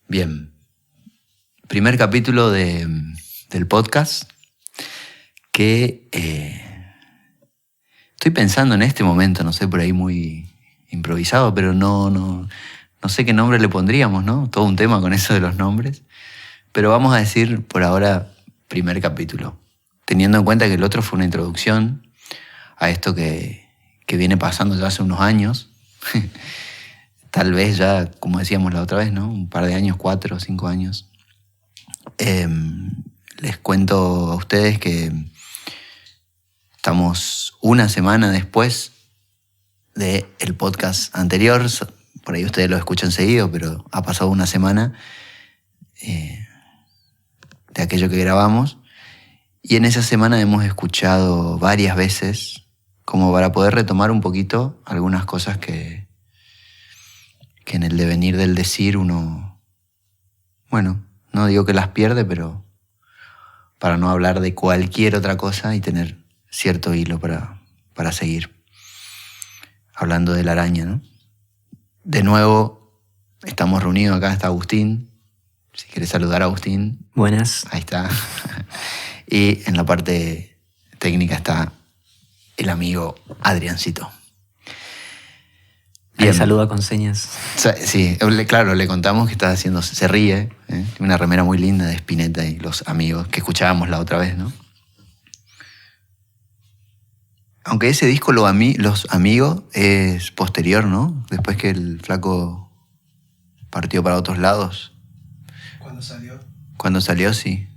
Bien. Primer capítulo del podcast que estoy pensando en este momento, no sé, por ahí muy improvisado, pero no sé qué nombre le pondríamos, ¿no? Todo un tema con eso de los nombres. Pero vamos a decir por ahora primer capítulo, teniendo en cuenta que el otro fue una introducción a esto que viene pasando ya hace unos años. Tal vez ya, como decíamos la otra vez, ¿no? Un par de años, 4 o 5 años. Les cuento a ustedes que estamos una semana después del podcast anterior. Por ahí ustedes lo escuchan seguido, pero ha pasado una semana de aquello que grabamos. Y en esa semana hemos escuchado varias veces, como para poder retomar un poquito algunas cosas que en el devenir del decir uno, bueno, no digo que las pierde, pero para no hablar de cualquier otra cosa y tener cierto hilo para seguir. Hablando de la araña, ¿no? De nuevo, estamos reunidos acá, está Agustín. Si quieres saludar a Agustín. Buenas. Ahí está. Y en la parte técnica está el amigo Adriancito. Ahí saluda con señas. Sí, claro, le contamos que está haciendo, se ríe, ¿eh? Tiene una remera muy linda de Spinetta y los amigos que escuchábamos la otra vez, ¿no? Aunque ese disco, Los Amigos, es posterior, ¿no? Después que el flaco partió para otros lados. ¿Cuándo salió? Cuando salió, sí,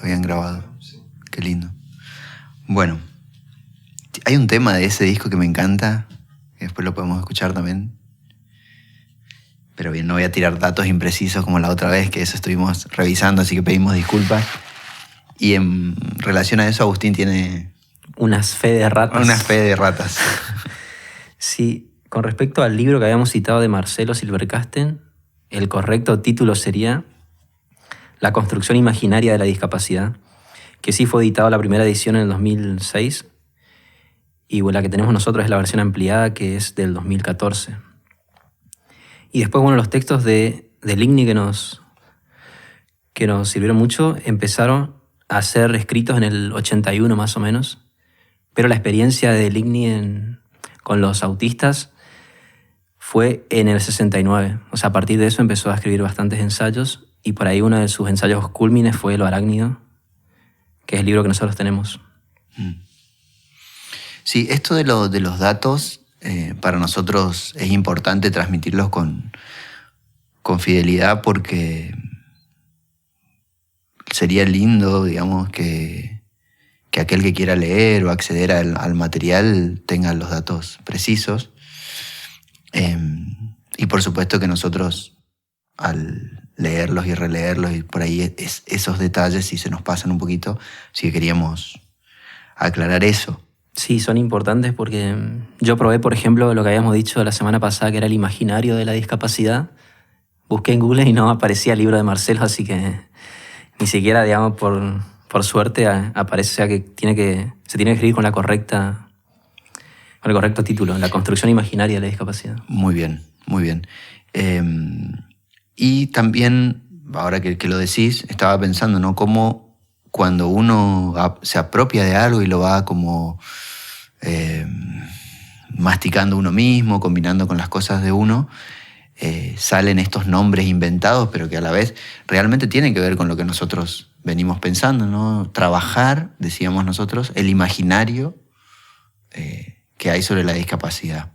habían grabado. Sí. Qué lindo. Bueno, hay un tema de ese disco que me encanta, que después lo podemos escuchar también. Pero bien, no voy a tirar datos imprecisos como la otra vez, que eso estuvimos revisando, así que pedimos disculpas. Y en relación a eso, Agustín tiene... Unas fe de ratas. Unas fe de ratas. Sí, con respecto al libro que habíamos citado de Marcelo Silvercasten, el correcto título sería La construcción imaginaria de la discapacidad, que sí fue editado la primera edición en el 2006, y la que tenemos nosotros es la versión ampliada, que es del 2014. Y después, bueno, los textos de Ligny que nos sirvieron mucho empezaron a ser escritos en el 81 más o menos, pero la experiencia de Ligny con los autistas fue en el 69. O sea, a partir de eso empezó a escribir bastantes ensayos, y por ahí uno de sus ensayos cúlmines fue Lo Arácnido, que es el libro que nosotros tenemos. Sí, esto de los datos, para nosotros es importante transmitirlos con fidelidad, porque sería lindo, digamos, que aquel que quiera leer o acceder al material tenga los datos precisos. Y por supuesto que nosotros, al leerlos y releerlos, y por ahí esos detalles, si se nos pasan un poquito, sí que queríamos aclarar eso. Sí, son importantes porque yo probé, por ejemplo, lo que habíamos dicho la semana pasada, que era el imaginario de la discapacidad. Busqué en Google y no aparecía el libro de Marcelo, así que ni siquiera, digamos, por suerte aparece, o sea, que se tiene que escribir con el correcto título, La construcción imaginaria de la discapacidad. Muy bien, muy bien. Y también, ahora que lo decís, estaba pensando, ¿no? Cómo cuando uno se apropia de algo y lo va como masticando uno mismo, combinando con las cosas de uno, salen estos nombres inventados, pero que a la vez realmente tienen que ver con lo que nosotros venimos pensando, ¿no? Trabajar, decíamos nosotros, el imaginario que hay sobre la discapacidad.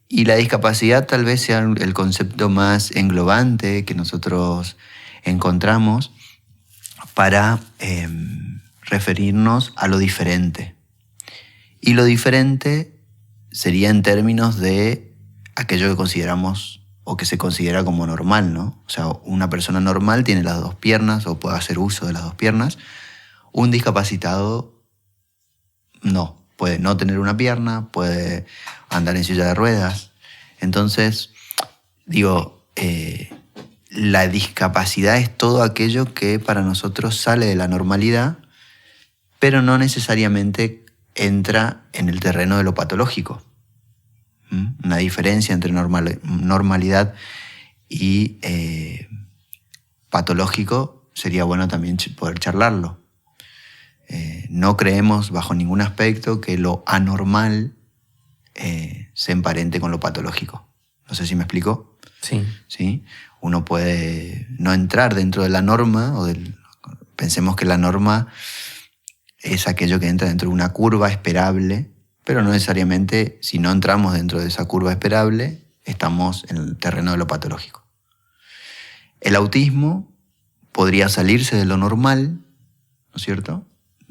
Y la discapacidad tal vez sea el concepto más englobante que nosotros encontramos para referirnos a lo diferente. Y lo diferente sería en términos de aquello que consideramos o que se considera como normal, ¿no? O sea, una persona normal tiene las 2 piernas o puede hacer uso de las 2 piernas. Un discapacitado no. Puede no tener una pierna, puede andar en silla de ruedas. Entonces, digo, la discapacidad es todo aquello que para nosotros sale de la normalidad, pero no necesariamente entra en el terreno de lo patológico. Una diferencia entre normalidad y patológico, sería bueno también poder charlarlo. No creemos bajo ningún aspecto que lo anormal se emparente con lo patológico. No sé si me explico. Sí. ¿Sí? Uno puede no entrar dentro de la norma, pensemos que la norma es aquello que entra dentro de una curva esperable, pero no necesariamente, si no entramos dentro de esa curva esperable, estamos en el terreno de lo patológico. El autismo podría salirse de lo normal, ¿no es cierto?,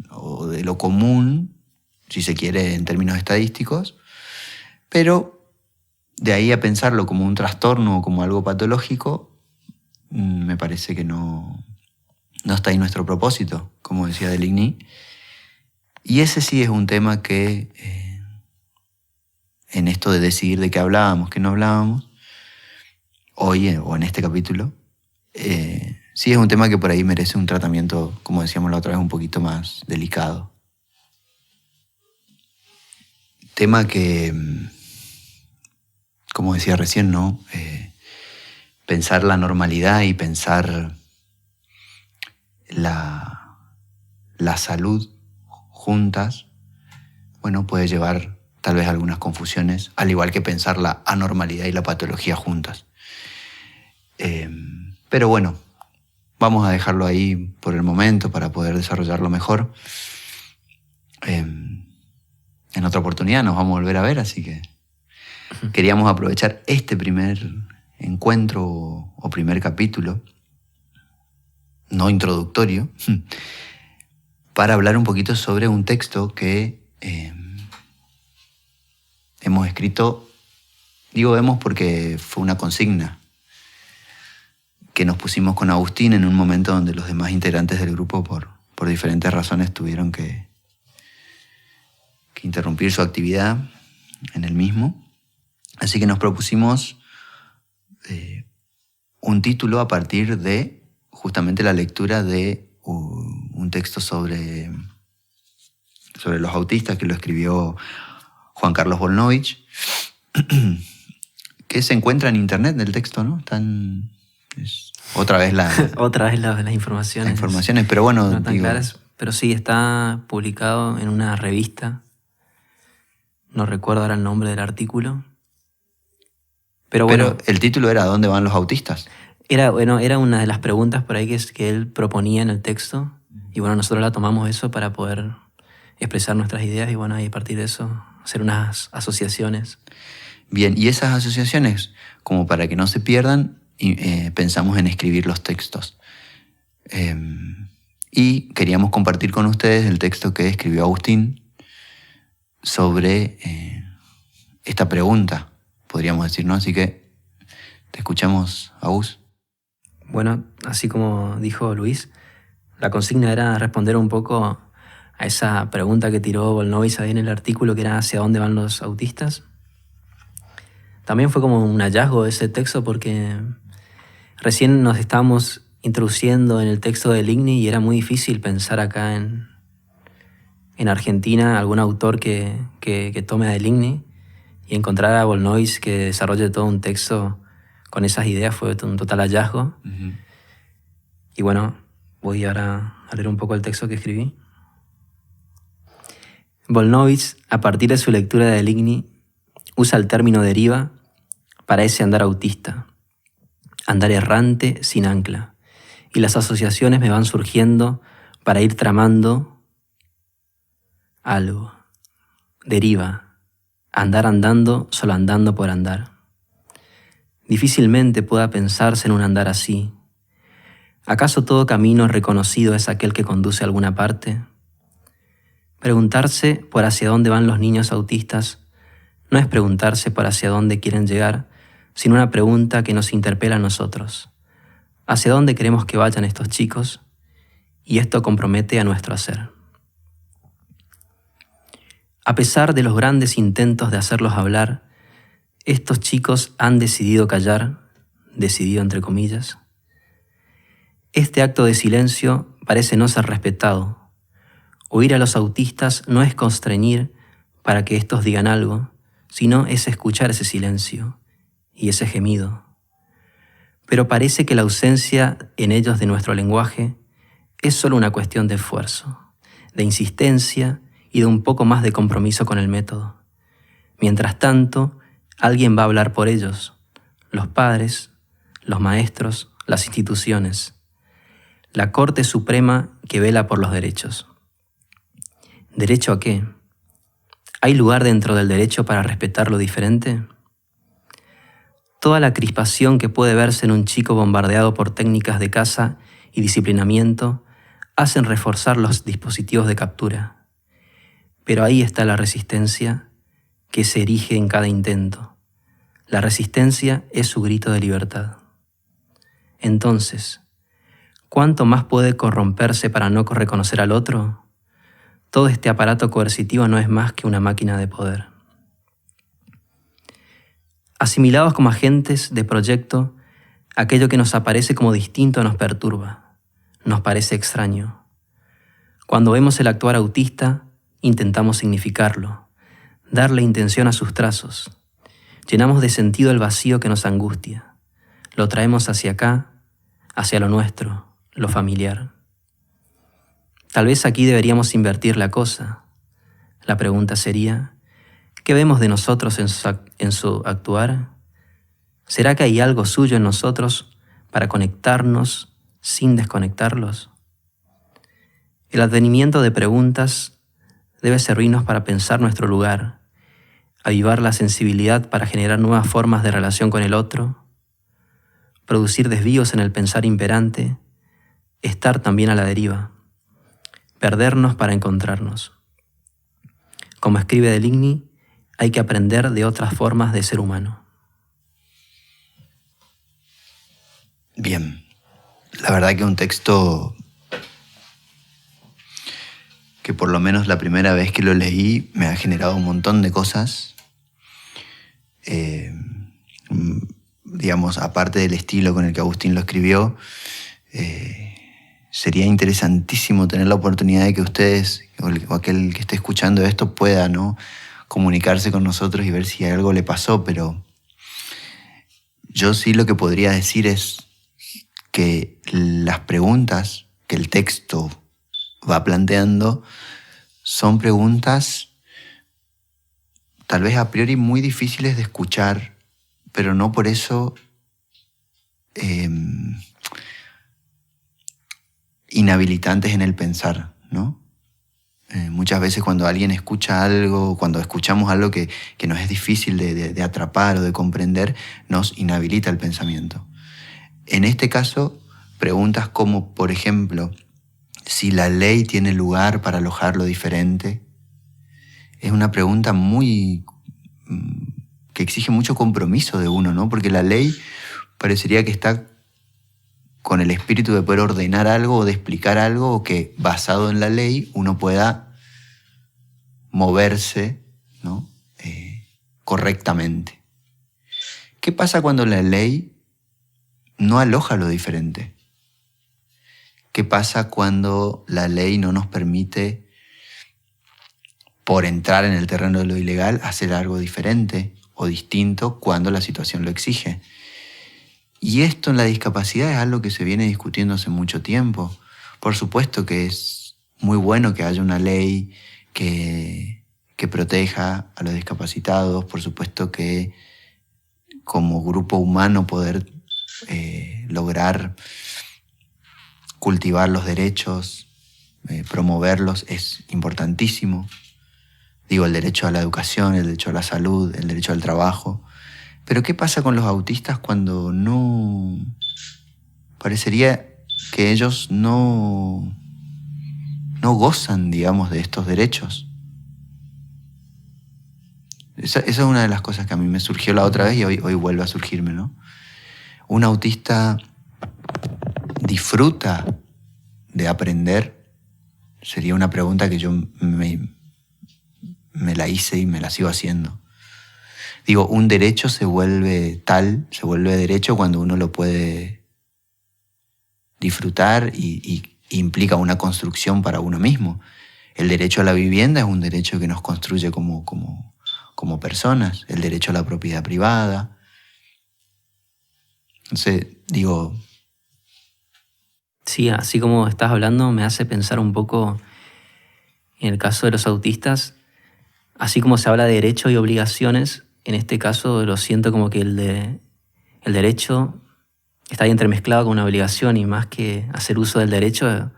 o de lo común, si se quiere en términos estadísticos, pero de ahí a pensarlo como un trastorno o como algo patológico, me parece que no está ahí nuestro propósito, como decía Deligny. Y ese sí es un tema que, en esto de decidir de qué hablábamos, qué no hablábamos, hoy o en este capítulo, sí es un tema que por ahí merece un tratamiento, como decíamos la otra vez, un poquito más delicado. Tema que, como decía recién, ¿no? Pensar la normalidad y pensar la salud juntas, bueno, puede llevar tal vez a algunas confusiones, al igual que pensar la anormalidad y la patología juntas. Pero bueno, vamos a dejarlo ahí por el momento para poder desarrollarlo mejor. En otra oportunidad nos vamos a volver a ver, así que queríamos aprovechar este primer encuentro o primer capítulo, no introductorio, para hablar un poquito sobre un texto que hemos escrito. Digo hemos porque fue una consigna que nos pusimos con Agustín en un momento donde los demás integrantes del grupo por diferentes razones tuvieron que interrumpir su actividad en el mismo. Así que nos propusimos un título a partir de justamente la lectura de un texto sobre los autistas que lo escribió Juan Carlos Volnovich, que se encuentra en internet del texto, ¿no? Otra vez las informaciones. Las informaciones, pero bueno, no tan claras, pero sí, está publicado en una revista. No recuerdo ahora el nombre del artículo. Pero bueno, el título era ¿a dónde van los autistas? Era una de las preguntas por ahí que él proponía en el texto. Y bueno, nosotros la tomamos eso para poder expresar nuestras ideas y bueno, y a partir de eso hacer unas asociaciones. Bien, y esas asociaciones, como para que no se pierdan, pensamos en escribir los textos. Y queríamos compartir con ustedes el texto que escribió Agustín sobre esta pregunta, podríamos decir, ¿no? Así que te escuchamos, Agus. Bueno, así como dijo Luis, la consigna era responder un poco a esa pregunta que tiró Volnovich ahí en el artículo, que era ¿hacia dónde van los autistas? También fue como un hallazgo ese texto porque recién nos estábamos introduciendo en el texto de Deligny y era muy difícil pensar acá en Argentina algún autor que tome a Deligny y encontrar a Volnovich que desarrolle todo un texto con esas ideas fue un total hallazgo. Uh-huh. Y bueno, voy ahora a leer un poco el texto que escribí. Volnovich, a partir de su lectura de Deligny, usa el término deriva para ese andar autista, andar errante sin ancla, y las asociaciones me van surgiendo para ir tramando algo. Deriva, andar andando, solo andando por andar. Difícilmente pueda pensarse en un andar así. ¿Acaso todo camino reconocido es aquel que conduce a alguna parte? Preguntarse por hacia dónde van los niños autistas no es preguntarse por hacia dónde quieren llegar, sino una pregunta que nos interpela a nosotros. ¿Hacia dónde queremos que vayan estos chicos? Y esto compromete a nuestro hacer. A pesar de los grandes intentos de hacerlos hablar, estos chicos han decidido callar, decidido entre comillas. Este acto de silencio parece no ser respetado. Oír a los autistas no es constreñir para que estos digan algo, sino es escuchar ese silencio y ese gemido. pero parece que la ausencia en ellos de nuestro lenguaje es solo una cuestión de esfuerzo, de insistencia y de un poco más de compromiso con el método. Mientras tanto, alguien va a hablar por ellos, los padres, los maestros, las instituciones, la Corte Suprema que vela por los derechos. ¿Derecho a qué? ¿Hay lugar dentro del derecho para respetar lo diferente? Toda la crispación que puede verse en un chico bombardeado por técnicas de caza y disciplinamiento hacen reforzar los dispositivos de captura. Pero ahí está la resistencia que se erige en cada intento. La resistencia es su grito de libertad. Entonces, ¿cuánto más puede corromperse para no reconocer al otro? Todo este aparato coercitivo no es más que una máquina de poder. Asimilados como agentes de proyecto, aquello que nos aparece como distinto nos perturba, nos parece extraño. Cuando vemos el actuar autista, intentamos significarlo, darle intención a sus trazos. Llenamos de sentido el vacío que nos angustia. Lo traemos hacia acá, hacia lo nuestro, lo familiar. Tal vez aquí deberíamos invertir la cosa. La pregunta sería, ¿qué vemos de nosotros en su actuar? ¿Será que hay algo suyo en nosotros para conectarnos sin desconectarlos? El advenimiento de preguntas debe servirnos para pensar nuestro lugar, avivar la sensibilidad para generar nuevas formas de relación con el otro, producir desvíos en el pensar imperante, estar también a la deriva, perdernos para encontrarnos. Como escribe Deligny, hay que aprender de otras formas de ser humano. Bien, la verdad que un texto que por lo menos la primera vez que lo leí me ha generado un montón de cosas. Digamos, aparte del estilo con el que Agustín lo escribió, sería interesantísimo tener la oportunidad de que ustedes o aquel que esté escuchando esto pueda, ¿no?, comunicarse con nosotros y ver si algo le pasó, pero yo sí lo que podría decir es que las preguntas que el texto va planteando son preguntas tal vez a priori muy difíciles de escuchar, pero no por eso inhabilitantes en el pensar, ¿no? Muchas veces cuando alguien escucha algo, cuando escuchamos algo que nos es difícil de atrapar o de comprender, nos inhabilita el pensamiento. En este caso, preguntas como, por ejemplo, si la ley tiene lugar para alojar lo diferente, es una pregunta que exige mucho compromiso de uno, ¿no? Porque la ley parecería que está con el espíritu de poder ordenar algo o de explicar algo, o que basado en la ley uno pueda moverse, ¿no?, correctamente. ¿Qué pasa cuando la ley no aloja lo diferente? ¿Qué pasa cuando la ley no nos permite, por entrar en el terreno de lo ilegal, hacer algo diferente o distinto cuando la situación lo exige? Y esto en la discapacidad es algo que se viene discutiendo hace mucho tiempo. Por supuesto que es muy bueno que haya una ley que proteja a los discapacitados. Por supuesto que como grupo humano poder lograr cultivar los derechos, promoverlos es importantísimo. Digo, el derecho a la educación, el derecho a la salud, el derecho al trabajo. Pero ¿qué pasa con los autistas cuando no... parecería que ellos no gozan, digamos, de estos derechos? Esa es una de las cosas que a mí me surgió la otra vez y hoy vuelve a surgirme, ¿no? ¿Un autista disfruta de aprender? Sería una pregunta que yo me la hice y me la sigo haciendo. Digo, un derecho se vuelve derecho cuando uno lo puede disfrutar y implica una construcción para uno mismo. El derecho a la vivienda es un derecho que nos construye como personas. El derecho a la propiedad privada. No sé, digo, Sí, así como estás hablando, me hace pensar un poco en el caso de los autistas, así como se habla de derechos y obligaciones, en este caso lo siento como que el derecho está ahí entremezclado con una obligación y más que hacer uso del derecho,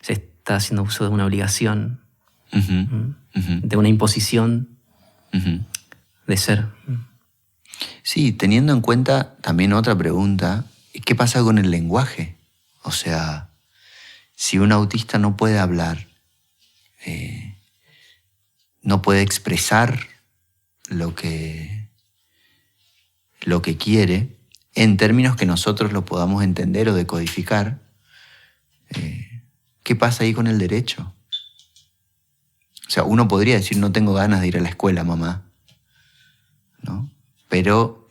se está haciendo uso de una obligación, ujú, ujú, de una imposición ujú. de ser. Sí, teniendo en cuenta también otra pregunta, ¿qué pasa con el lenguaje? O sea, si un autista no puede hablar, no puede expresar lo que, lo que quiere en términos que nosotros lo podamos entender o decodificar, ¿qué pasa ahí con el derecho? O sea, uno podría decir, no tengo ganas de ir a la escuela, mamá, ¿no? Pero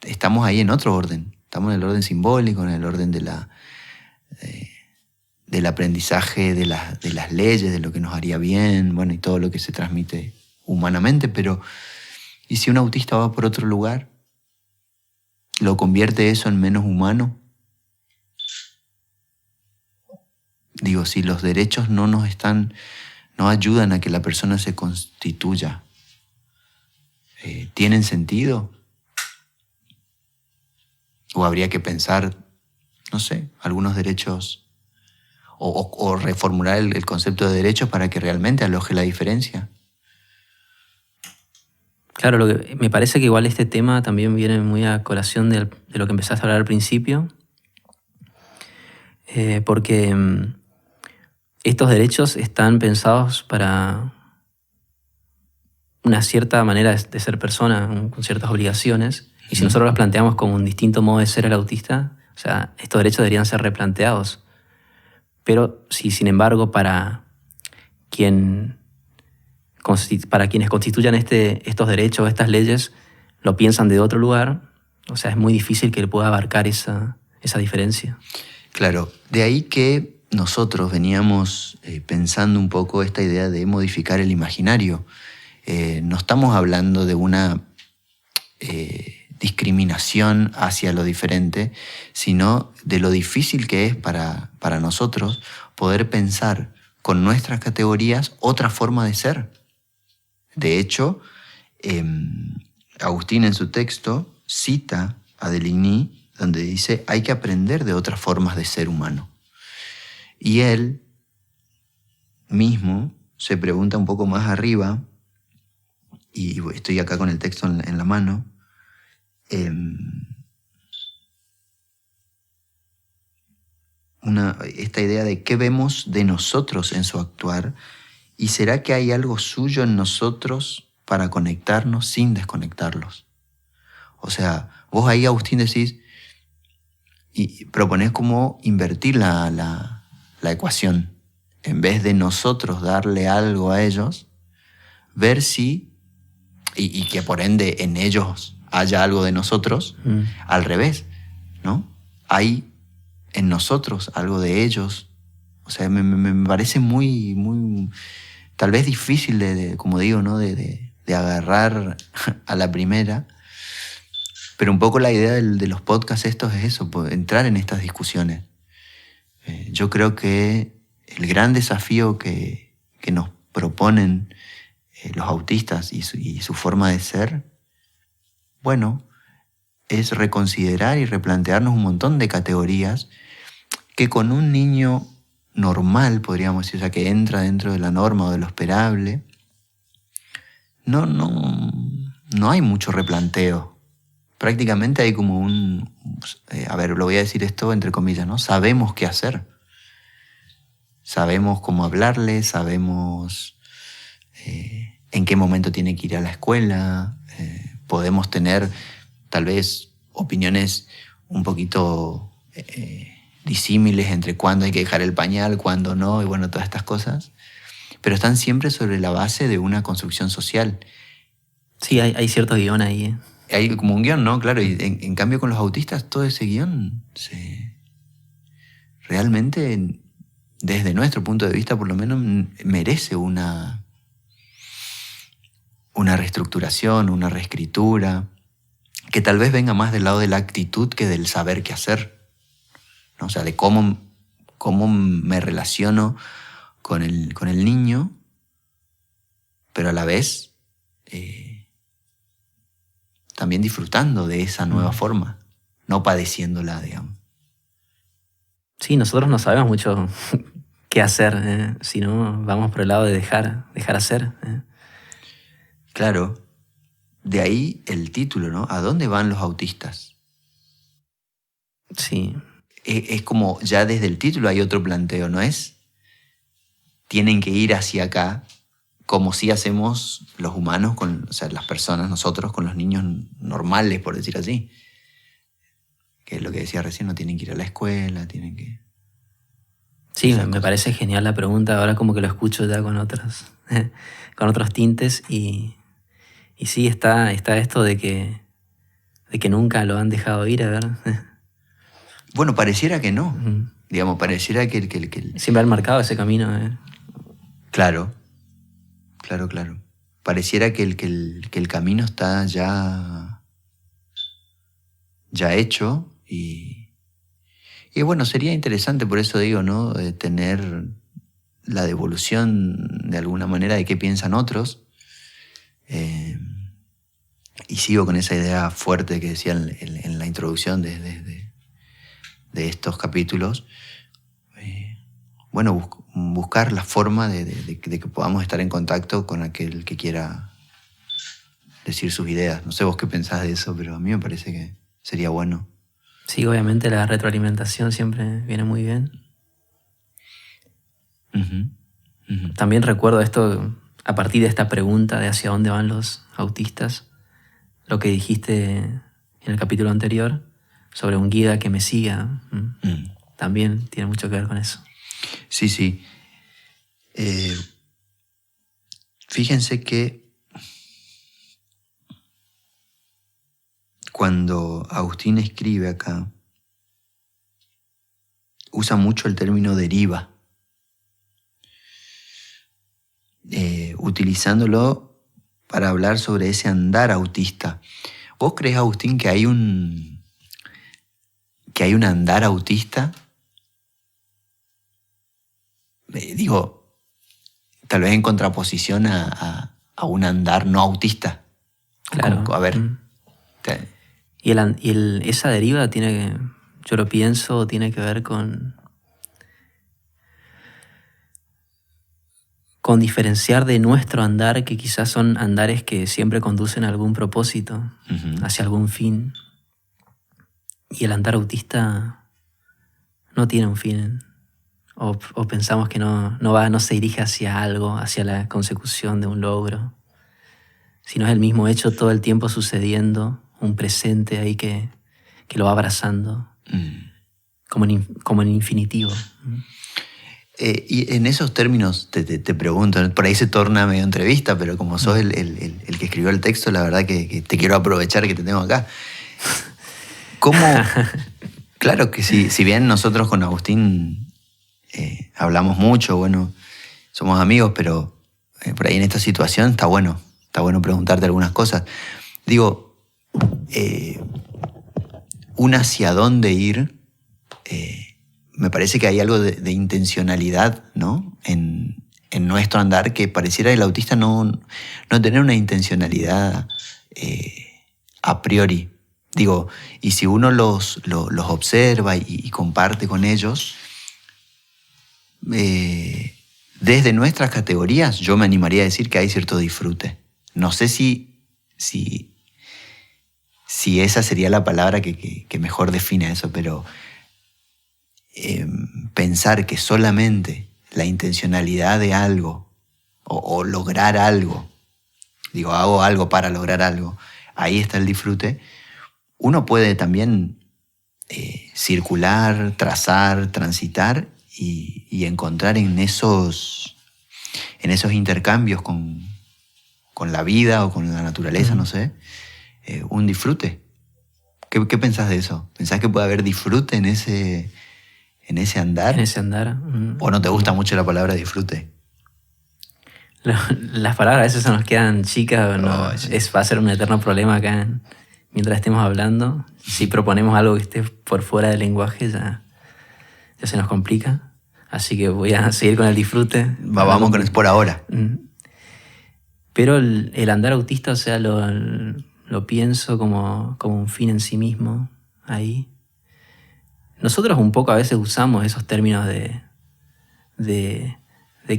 estamos ahí en otro orden. Estamos en el orden simbólico, en el orden del aprendizaje de las leyes, de lo que nos haría bien, bueno, y todo lo que se transmite humanamente. Pero, ¿y si un autista va por otro lugar? ¿Lo convierte eso en menos humano? Digo, si los derechos no ayudan a que la persona se constituya, ¿tienen sentido? ¿O habría que pensar, no sé, algunos derechos o reformular el concepto de derechos para que realmente aloje la diferencia? Claro, me parece que igual este tema también viene muy a colación de lo que empezaste a hablar al principio, porque estos derechos están pensados para una cierta manera de ser persona, con ciertas obligaciones, y si nosotros los planteamos como un distinto modo de ser al autista, o sea, estos derechos deberían ser replanteados. Pero si, sin embargo, para quienes constituyan estos derechos, estas leyes, lo piensan de otro lugar, o sea, es muy difícil que él pueda abarcar esa diferencia. Claro, de ahí que nosotros veníamos pensando un poco esta idea de modificar el imaginario. No estamos hablando de una discriminación hacia lo diferente, sino de lo difícil que es para nosotros poder pensar con nuestras categorías otra forma de ser. De hecho, Agustín en su texto cita a Deligny, donde dice hay que aprender de otras formas de ser humano. Y él mismo se pregunta un poco más arriba, y estoy acá con el texto en la mano, esta idea de qué vemos de nosotros en su actuar, y será que hay algo suyo en nosotros para conectarnos sin desconectarlos. O sea, vos ahí, Agustín, decís y proponés como invertir la ecuación. En vez de nosotros darle algo a ellos, ver si, y que por ende en ellos haya algo de nosotros, al revés, ¿no? Hay en nosotros algo de ellos. O sea, me parece muy, tal vez difícil como digo, ¿no? De agarrar a la primera. Pero un poco la idea de los podcasts estos es eso, entrar en estas discusiones. Yo creo que el gran desafío que nos proponen los autistas y su forma de ser, bueno, es reconsiderar y replantearnos un montón de categorías que con un niño normal, podríamos decir, o sea, que entra dentro de la norma o de lo esperable, no hay mucho replanteo. Prácticamente hay como lo voy a decir esto entre comillas, ¿no? Sabemos qué hacer. Sabemos cómo hablarle, sabemos en qué momento tiene que ir a la escuela. Podemos tener tal vez opiniones un poquito disímiles entre cuándo hay que dejar el pañal, cuándo no, y bueno, todas estas cosas. Pero están siempre sobre la base de una construcción social. Sí, hay cierto guión ahí. Hay como un guión, ¿no? Claro, y en cambio con los autistas todo ese guión realmente, desde nuestro punto de vista por lo menos, merece una reestructuración, una reescritura. que tal vez venga más del lado de la actitud que del saber qué hacer, ¿no? O sea, de cómo me relaciono con el niño, pero a la vez también disfrutando de esa nueva forma, no padeciéndola, digamos. Sí, nosotros no sabemos mucho qué hacer, si no vamos por el lado de dejar hacer. Claro, de ahí el título, ¿no? ¿A dónde van los autistas? Sí, Es como ya desde el título hay otro planteo, ¿no es? Tienen que ir hacia acá, como si hacemos los humanos, o sea, las personas, nosotros, con los niños normales, por decir así. Que es lo que decía recién, no tienen que ir a la escuela, tienen que... sí, me parece genial la pregunta, ahora como que lo escucho ya con otros tintes y sí, está esto de que nunca lo han dejado ir, a ver. Bueno, pareciera que no. Ujú. Digamos, pareciera que... Siempre han marcado ese camino. Claro. Pareciera que el camino está ya hecho y bueno, sería interesante, por eso digo, ¿no? Tener la devolución de alguna manera de qué piensan otros. Y sigo con esa idea fuerte que decía en la introducción de estos capítulos. Bueno, buscar la forma de que podamos estar en contacto con aquel que quiera decir sus ideas. No sé vos qué pensás de eso, pero a mí me parece que sería bueno. Sí, obviamente la retroalimentación siempre viene muy bien. También recuerdo esto, a partir de esta pregunta de hacia dónde van los autistas, lo que dijiste en el capítulo anterior sobre un guía que me siga. También tiene mucho que ver con eso. Sí. Fíjense que cuando Agustín escribe acá, usa mucho el término deriva, utilizándolo para hablar sobre ese andar autista. ¿Vos crees, Agustín, que hay un andar autista? Digo, tal vez en contraposición a un andar no autista. Claro. A ver. Esa deriva yo lo pienso, tiene que ver con diferenciar de nuestro andar, que quizás son andares que siempre conducen a algún propósito, hacia algún fin. Y el andar autista no tiene un fin. O pensamos que no se dirige hacia algo, hacia la consecución de un logro, sino es el mismo hecho todo el tiempo sucediendo, un presente ahí que lo va abrazando, como en infinitivo. Y en esos términos te pregunto, por ahí se torna medio entrevista, pero como sos el que escribió el texto, la verdad que te quiero aprovechar que te tengo acá. ¿Cómo? Claro que sí, si bien nosotros con Agustín hablamos mucho, bueno, somos amigos, pero por ahí en esta situación está bueno preguntarte algunas cosas. Digo, un hacia dónde ir, me parece que hay algo de intencionalidad, ¿no? En nuestro andar, que pareciera el autista no tener una intencionalidad a priori. Digo, y si uno los observa y comparte con ellos, desde nuestras categorías yo me animaría a decir que hay cierto disfrute. No sé si esa sería la palabra que mejor define eso, pero pensar que solamente la intencionalidad de algo o lograr algo, digo, hago algo para lograr algo, ahí está el disfrute. Uno puede también circular, trazar, transitar y encontrar en esos intercambios con la vida o con la naturaleza, no sé, un disfrute. ¿Qué pensás de eso? ¿Pensás que puede haber disfrute en ese andar? En ese andar. ¿O no te gusta mucho la palabra disfrute? Las palabras a veces se nos quedan chicas, va a ser un eterno problema acá mientras estemos hablando. Si proponemos algo que esté por fuera del lenguaje, ya se nos complica. Así que voy a seguir con el disfrute. Vamos con eso por ahora. Pero el andar autista, o sea, lo pienso como un fin en sí mismo, ahí. Nosotros un poco a veces usamos esos términos de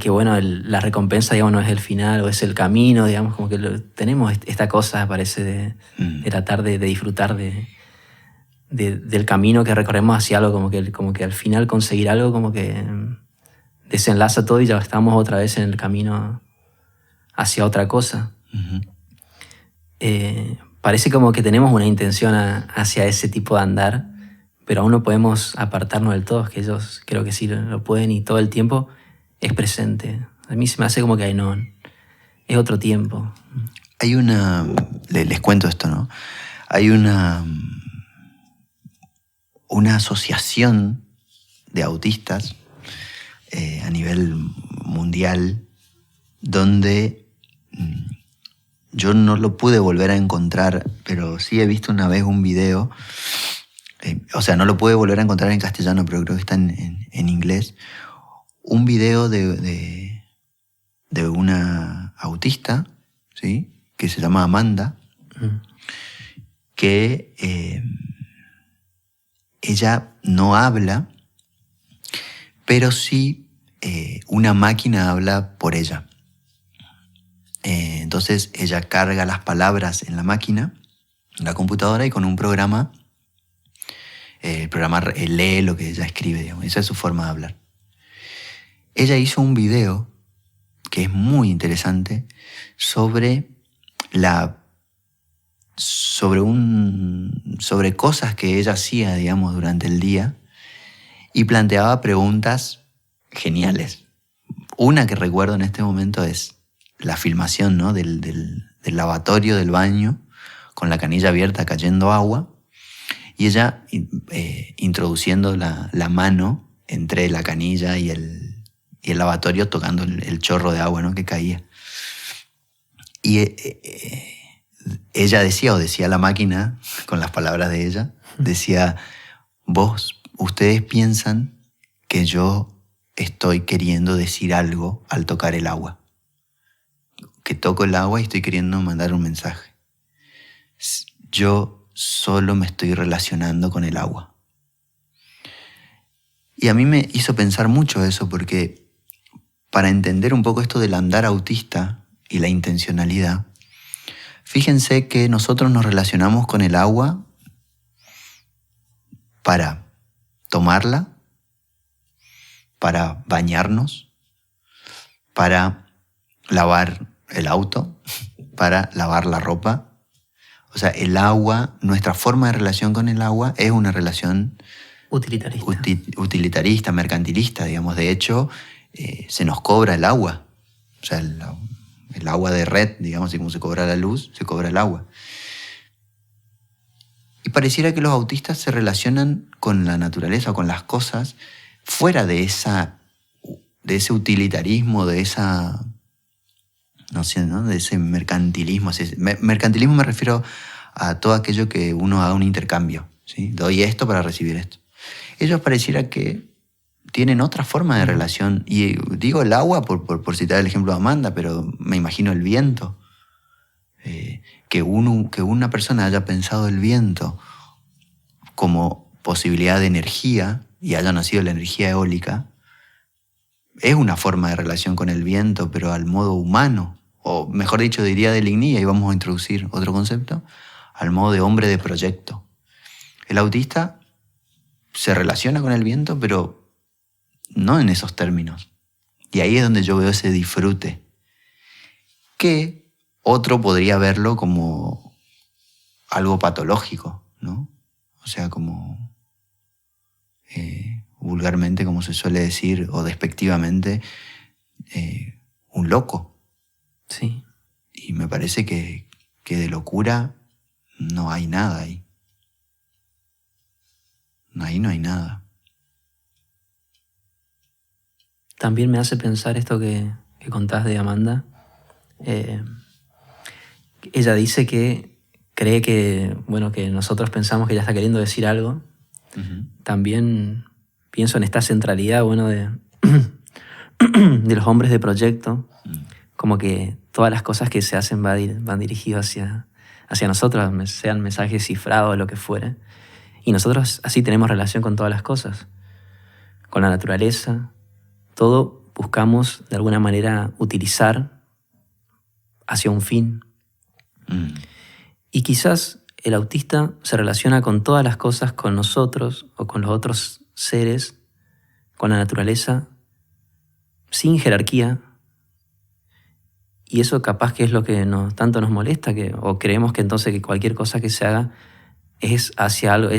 que, bueno, la recompensa, digamos, no es el final o es el camino, digamos, como que tenemos esta cosa, parece, de tratar de disfrutar del camino que recorremos hacia algo, como que al final conseguir algo como que desenlaza todo y ya estamos otra vez en el camino hacia otra cosa. Uh-huh. Parece como que tenemos una intención hacia ese tipo de andar, pero aún no podemos apartarnos del todo, es que ellos creo que sí lo pueden y todo el tiempo es presente. A mí se me hace como que no, es otro tiempo. Hay les cuento esto, ¿no? Hay una asociación de autistas a nivel mundial donde yo no lo pude volver a encontrar, pero sí he visto una vez un video, o sea, no lo pude volver a encontrar en castellano, pero creo que está en inglés, un video de una autista, ¿sí? Que se llama Amanda, que ella no habla, pero sí una máquina habla por ella. Entonces ella carga las palabras en la máquina, en la computadora, y con un programa, el programa lee lo que ella escribe, digamos. Esa es su forma de hablar. Ella hizo un video que es muy interesante sobre cosas que ella hacía, digamos, durante el día, y planteaba preguntas geniales. Una que recuerdo en este momento es la filmación, ¿no? del lavatorio, del baño, con la canilla abierta cayendo agua, y ella introduciendo la mano entre la canilla y el lavatorio, tocando el chorro de agua, ¿no? Que caía. Y ella decía la máquina, con las palabras de ella, decía: ustedes piensan que yo estoy queriendo decir algo al tocar el agua, que toco el agua y estoy queriendo mandar un mensaje. Yo solo me estoy relacionando con el agua. Y a mí me hizo pensar mucho eso, porque para entender un poco esto del andar autista y la intencionalidad, fíjense que nosotros nos relacionamos con el agua para tomarla, para bañarnos, para lavar el auto, para lavar la ropa. O sea, el agua, nuestra forma de relación con el agua es una relación utilitarista, mercantilista, digamos. De hecho, se nos cobra el agua. O sea, el agua de red, digamos, y como se cobra la luz, se cobra el agua. Y pareciera que los autistas se relacionan con la naturaleza o con las cosas fuera de ese utilitarismo, de esa, no sé, ¿no? De ese mercantilismo. Mercantilismo me refiero a todo aquello que uno haga un intercambio, ¿sí? Doy esto para recibir esto. Ellos pareciera que tienen otra forma de relación. Y digo el agua por citar el ejemplo de Amanda, pero me imagino el viento. Que una persona haya pensado el viento como posibilidad de energía y haya nacido la energía eólica, es una forma de relación con el viento, pero al modo humano, o mejor dicho, diría de Ligny, y ahí vamos a introducir otro concepto, al modo de hombre de proyecto. El autista se relaciona con el viento, pero no en esos términos. Y ahí es donde yo veo ese disfrute, que otro podría verlo como algo patológico, ¿no? O sea, como vulgarmente, como se suele decir, o despectivamente, un loco. Sí. Y me parece que de locura no hay nada ahí. Ahí no hay nada. También me hace pensar esto que contás de Amanda. Ella dice que cree que, bueno, que nosotros pensamos que ella está queriendo decir algo. También pienso en esta centralidad, bueno, de los hombres de proyecto, como que todas las cosas que se hacen van dirigidas hacia nosotros, sean mensajes cifrados o lo que fuere. Y nosotros así tenemos relación con todas las cosas, con la naturaleza. Todo buscamos de alguna manera utilizar hacia un fin. Y quizás el autista se relaciona con todas las cosas, con nosotros o con los otros seres, con la naturaleza, sin jerarquía. Y eso capaz que es lo que tanto nos molesta, o creemos que entonces que cualquier cosa que se haga es hacia algo,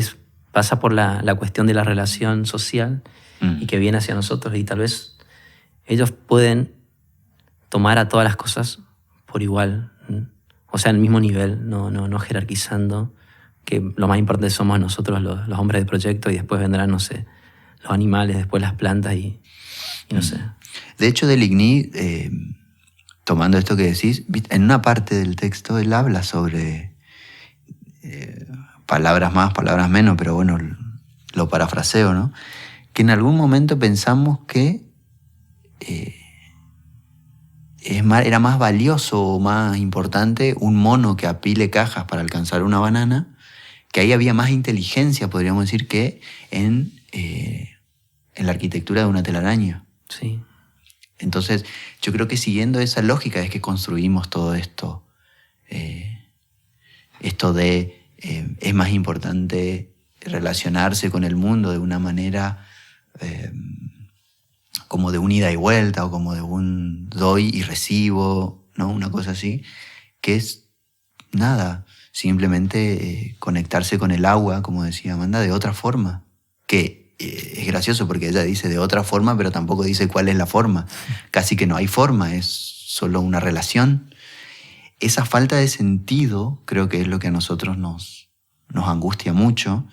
pasa por la cuestión de la relación social y que viene hacia nosotros. Y tal vez ellos pueden tomar a todas las cosas por igual, o sea, al mismo nivel, no jerarquizando, que lo más importante somos nosotros los hombres de proyecto y después vendrán, no sé, los animales, después las plantas y no sé. De hecho, Deligny, tomando esto que decís, en una parte del texto él habla sobre palabras más, palabras menos, pero bueno, lo parafraseo, ¿no? Que en algún momento pensamos que era más valioso o más importante un mono que apile cajas para alcanzar una banana, que ahí había más inteligencia, podríamos decir, que en la arquitectura de una telaraña. Sí. Entonces, yo creo que siguiendo esa lógica es que construimos todo esto. Esto de es más importante relacionarse con el mundo de una manera como de un ida y vuelta o como de un doy y recibo, ¿no? Una cosa así, que es nada, simplemente conectarse con el agua, como decía Amanda, de otra forma, que es gracioso porque ella dice de otra forma, pero tampoco dice cuál es la forma. Casi que no hay forma, es solo una relación. Esa falta de sentido creo que es lo que a nosotros nos angustia mucho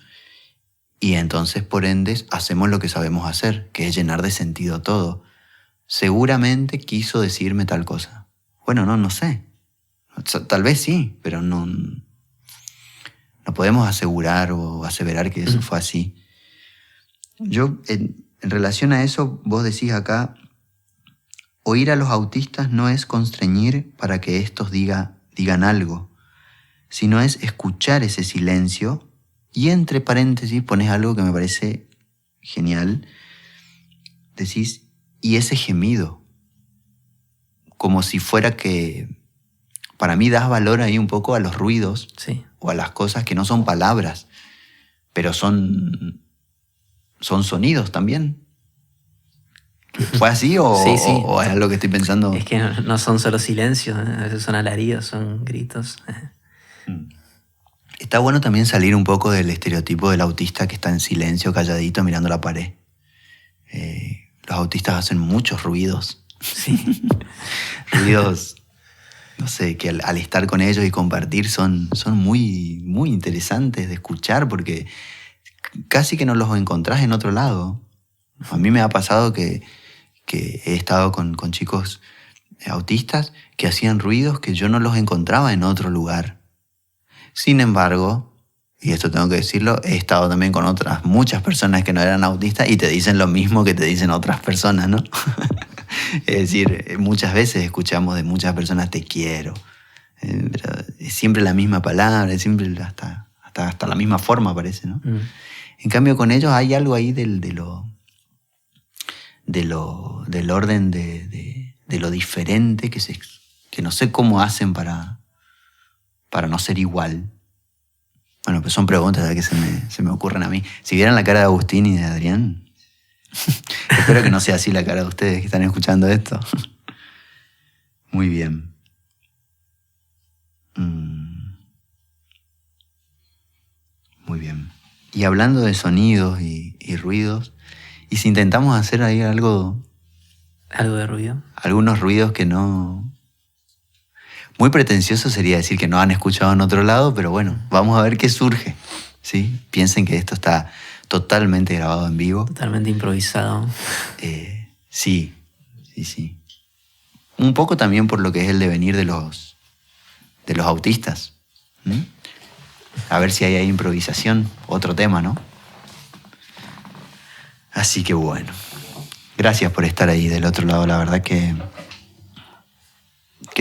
y entonces, por ende, hacemos lo que sabemos hacer, que es llenar de sentido todo. Seguramente quiso decirme tal cosa. Bueno, no sé. Tal vez sí, pero no podemos asegurar o aseverar que eso fue así. Yo, en relación a eso, vos decís acá, oír a los autistas no es constreñir para que estos digan algo, sino es escuchar ese silencio y entre paréntesis pones algo que me parece genial. Decís, y ese gemido, como si fuera que, para mí das valor ahí un poco a los ruidos, Sí. o a las cosas que no son palabras, pero son sonidos también. ¿Fue así o, Sí, sí. o es algo que estoy pensando? Es que no son solo silencios, a veces son alaridos, son gritos. Está bueno también salir un poco del estereotipo del autista que está en silencio, calladito, mirando la pared. Los autistas hacen muchos ruidos. Sí. Ruidos, no sé, que al estar con ellos y compartir son muy, muy interesantes de escuchar porque casi que no los encontrás en otro lado. A mí me ha pasado que he estado con chicos autistas que hacían ruidos que yo no los encontraba en otro lugar. Sin embargo, y esto tengo que decirlo, he estado también con otras muchas personas que no eran autistas y te dicen lo mismo que te dicen otras personas, ¿no? Es decir, muchas veces escuchamos de muchas personas te quiero, pero es siempre la misma palabra, es siempre hasta la misma forma parece, ¿no? En cambio con ellos hay algo ahí del orden de lo diferente que no sé cómo hacen para no ser igual. Bueno, pues son preguntas que se me ocurren a mí. Si vieran la cara de Agustín y de Adrián, espero que no sea así la cara de ustedes que están escuchando esto. Muy bien. Muy bien. Y hablando de sonidos y ruidos, ¿y si intentamos hacer ahí algo ¿Algo de ruido? Algunos ruidos que no... Muy pretencioso sería decir que no han escuchado en otro lado, pero bueno, vamos a ver qué surge, ¿sí? Piensen que esto está totalmente grabado en vivo. Totalmente improvisado. Sí. Un poco también por lo que es el devenir de los autistas. A ver si hay ahí improvisación, otro tema, ¿no? Así que bueno, gracias por estar ahí del otro lado, la verdad que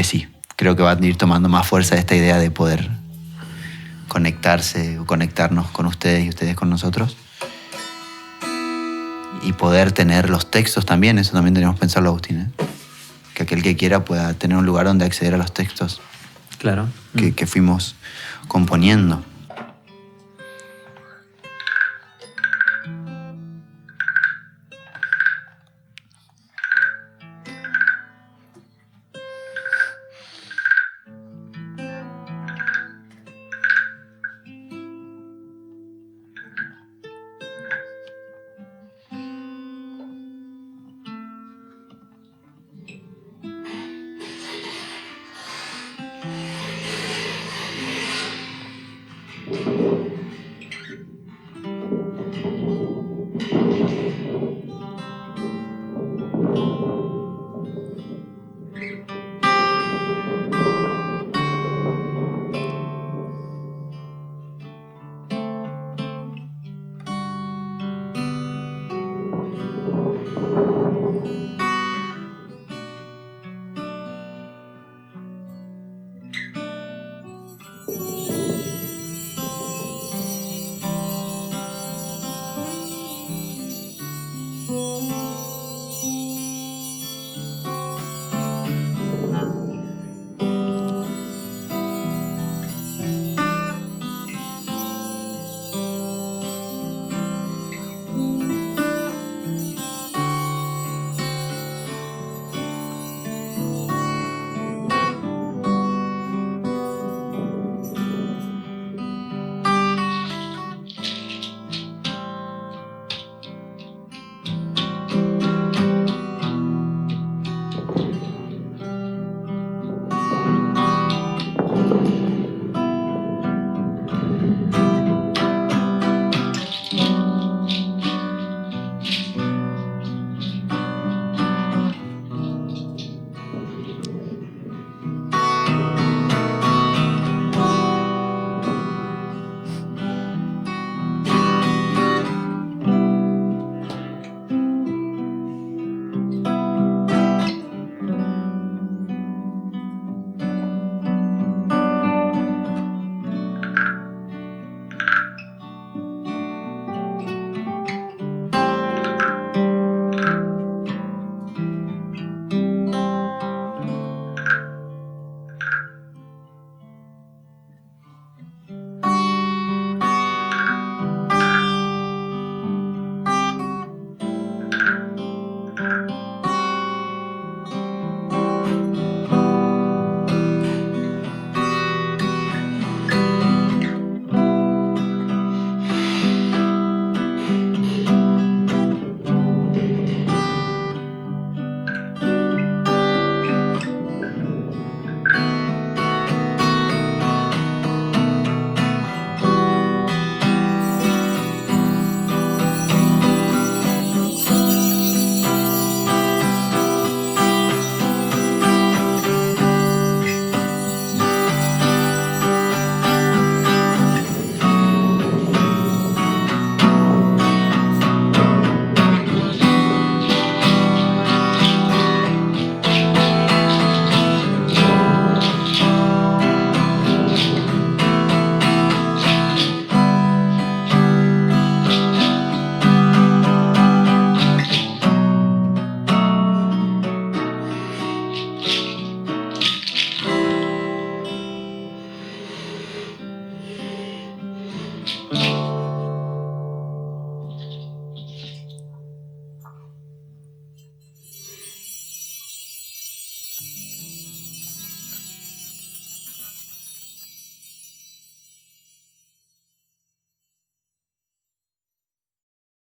sí, creo que va a ir tomando más fuerza esta idea de poder conectarse o conectarnos con ustedes y ustedes con nosotros. Y poder tener los textos también, eso también tenemos que pensarlo, Agustín, ¿eh? Que aquel que quiera pueda tener un lugar donde acceder a los textos Claro. que fuimos componiendo.